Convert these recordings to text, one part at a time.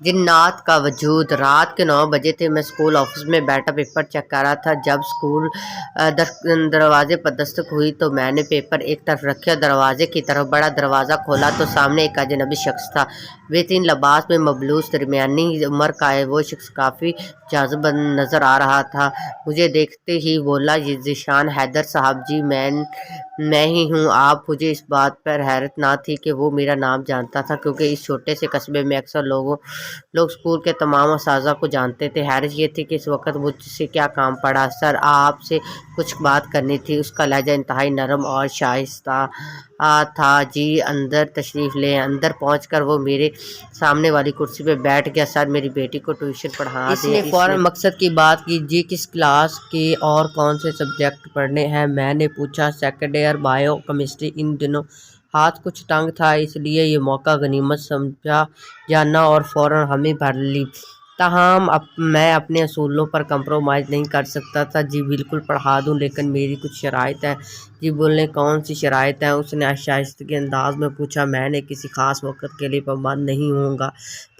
جنات کا وجود۔ رات کے 9 بجے تھے۔ میں اسکول آفس میں بیٹھا پیپر چیک کر رہا تھا۔ جب اسکول دروازے پر دستک ہوئی تو میں نے پیپر ایک طرف رکھے اور دروازے کی طرف بڑا۔ دروازہ کھولا تو سامنے ایک اجنبی شخص تھا۔ بہترین لباس میں ملبوس، درمیانی عمر کا ہے۔ وہ شخص کافی جذب نظر آ رہا تھا۔ مجھے دیکھتے ہی بولا، یہ ذیشان حیدر صاحب جی میں ہی ہوں۔ آپ مجھے اس بات پر حیرت نہ تھی کہ وہ میرا نام جانتا تھا، کیونکہ اس چھوٹے سے قصبے میں اکثر لوگ اسکول کے تمام اساتذہ کو جانتے تھے۔ حیرت یہ تھی کہ اس وقت مجھ سے کیا کام پڑا۔ سر، آپ سے کچھ بات کرنی تھی۔ اس کا لہجہ انتہائی نرم اور شائستہ تھا۔ جی اندر تشریف لیں۔ اندر پہنچ کر وہ میرے سامنے والی کرسی پہ بیٹھ گیا۔ سر، میری بیٹی کو ٹیوشن پڑھا دیں۔ اس نے فوراً مقصد کی بات کی۔ جی کس کلاس کے اور کون سے سبجیکٹ پڑھنے ہیں؟ میں نے پوچھا۔ Second year biochemistry. ان دنوں ہاتھ کچھ تنگ تھا، اس لیے یہ موقع غنیمت سمجھا جانا اور فوراً ہمیں بھر لی۔ تاہم میں اپنے اصولوں پر کمپرومائز نہیں کر سکتا تھا۔ جی بالکل پڑھا دوں، لیکن میری کچھ شرائط ہیں۔ جی بولیں، کون سی شرائط ہیں؟ اس نے شائستگی انداز میں پوچھا۔ میں نے کسی خاص وقت کے لیے پابند نہیں ہوں گا۔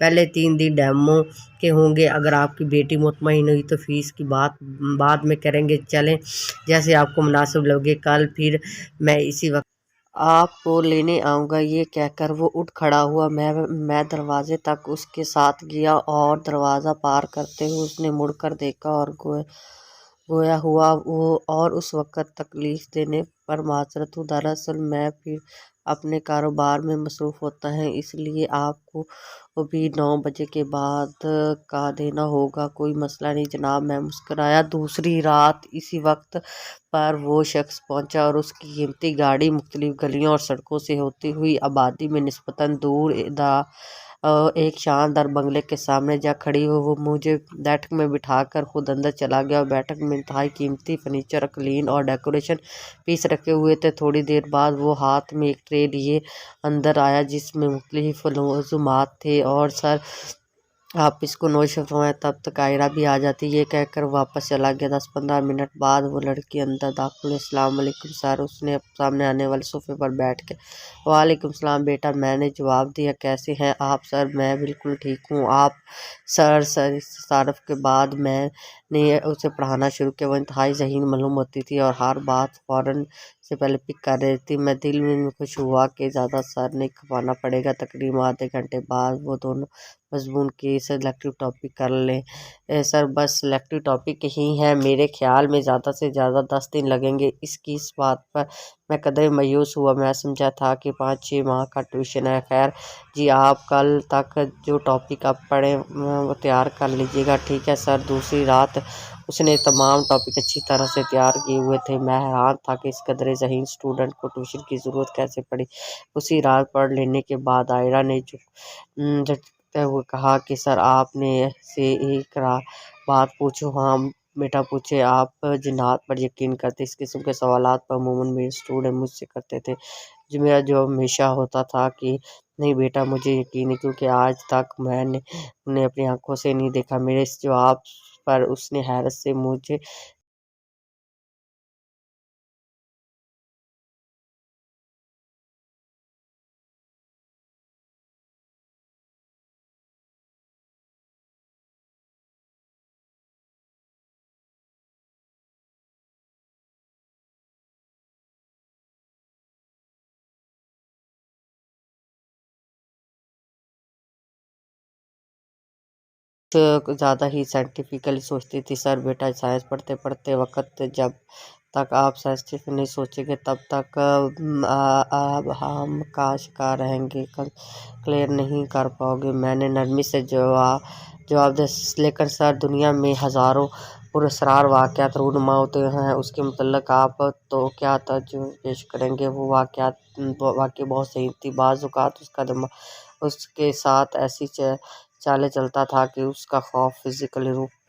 پہلے 3 دن ڈیمو کے ہوں گے۔ اگر آپ کی بیٹی مطمئن ہوئی تو فیس کی بات بعد میں کریں گے۔ چلیں، جیسے آپ کو مناسب لگے۔ کل پھر میں اسی وقت آپ کو لینے آؤں گا۔ یہ کہہ کر وہ اٹھ کھڑا ہوا۔ میں دروازے تک اس کے ساتھ گیا اور دروازہ پار کرتے ہوئے اس نے مڑ کر دیکھا اور گویا ہوا اور اس وقت تکلیف دینے پر معذرت ہوں، دراصل میں پھر اپنے کاروبار میں مصروف ہوتا ہے، اس لیے آپ کو بھی 9 بجے کے بعد کا دینا ہوگا۔ کوئی مسئلہ نہیں جناب، میں مسکرایا۔ دوسری رات اسی وقت پر وہ شخص پہنچا اور اس کی قیمتی گاڑی مختلف گلیوں اور سڑکوں سے ہوتی ہوئی آبادی میں نسبتاً دور ایک شاندار بنگلے کے سامنے جا کھڑی ہوئی۔ وہ مجھے بیٹھک میں بٹھا کر خود اندر چلا گیا اور بیٹھک میں انتہائی قیمتی فرنیچر، اقلیم اور ڈیکوریشن پیس رکھے ہوئے تھے۔ تھوڑی دیر بعد وہ ہاتھ میں ایک ٹرے لیے اندر آیا جس میں مختلف لوازمات تھے۔ اور سر، آپ اس کو نوش فرمائیں، تب تک عائرہ بھی آ جاتی۔ یہ کہہ کر واپس چلا گیا۔ 10-15 منٹ بعد وہ لڑکی اندر داخل ہوئی۔ السلام علیکم سر، اس نے سامنے آنے والے صوفے پر بیٹھ کے۔ وعلیکم السلام بیٹا، میں نے جواب دیا۔ کیسے ہیں آپ؟ سر، میں بالکل ٹھیک ہوں۔ آپ؟ سر، اس تعارف کے بعد میں نے اسے پڑھانا شروع کیا۔ وہ انتہائی ذہین معلوم ہوتی تھی اور ہر بات فوراً سے پہلے پک کر رہی تھی۔ میں دل میں خوش ہوا کہ زیادہ سر نہیں کھپانا پڑے گا۔ تقریباً آدھے گھنٹے بعد وہ دونوں مضمون کی سلیکٹو ٹاپک کر لیں۔ سر، بس سلیکٹو ٹاپک ہی ہیں؟ میرے خیال میں زیادہ سے زیادہ 10 دن لگیں گے۔ اس بات پر میں قدرے مایوس ہوا۔ میں سمجھا تھا کہ 5-6 ماہ کا ٹیوشن ہے۔ خیر جی، آپ کل تک جو ٹاپک آپ پڑھیں وہ تیار کر لیجیے گا، ٹھیک ہے سر؟ دوسری رات اس نے تمام ٹاپک اچھی طرح سے تیار کیے ہوئے تھے۔ میں حیران تھا کہ اس قدرے ذہین اسٹوڈنٹ کو ٹیوشن کی ضرورت کیسے پڑی۔ اسی رات پڑھ لینے کے بعد عائرہ نے جھٹکتے ہوئے کہا کہ سر، آپ نے سے ایک بات پوچھوں؟ ہاں بیٹا پوچھیں۔ آپ جنات پر یقین کرتے؟ اس قسم کے سوالات پر عموماً میرے اسٹوڈنٹ مجھ سے کرتے تھے۔ میرا جواب ہمیشہ ہوتا تھا کہ نہیں بیٹا، مجھے یقین ہے، کیونکہ آج تک میں نے انہیں اپنی آنکھوں سے نہیں دیکھا۔ میرے اس جواب پر اس نے حیرت سے مجھے زیادہ ہی سائنٹیفکلی سوچتی تھی۔ سر بیٹا، سائنس پڑھتے پڑھتے وقت جب تک آپ سائنٹیفک نہیں سوچیں گے تب تک ہم کا شکار رہیں گے، کلیئر نہیں کر پاؤ گے۔ میں نے نرمی سے جواب دیا، لیکن سر، دنیا میں ہزاروں پراسرار واقعات رونما ہوتے ہیں، اس کے متعلق آپ تو کیا توجہ پیش کریں گے؟ وہ واقعی بہت صحیح تھی۔ بعض اوقات اس کا دماغ اس کے ساتھ ایسی چالیں چلتا تھا کہ اس کا خوف فزیکلی روپ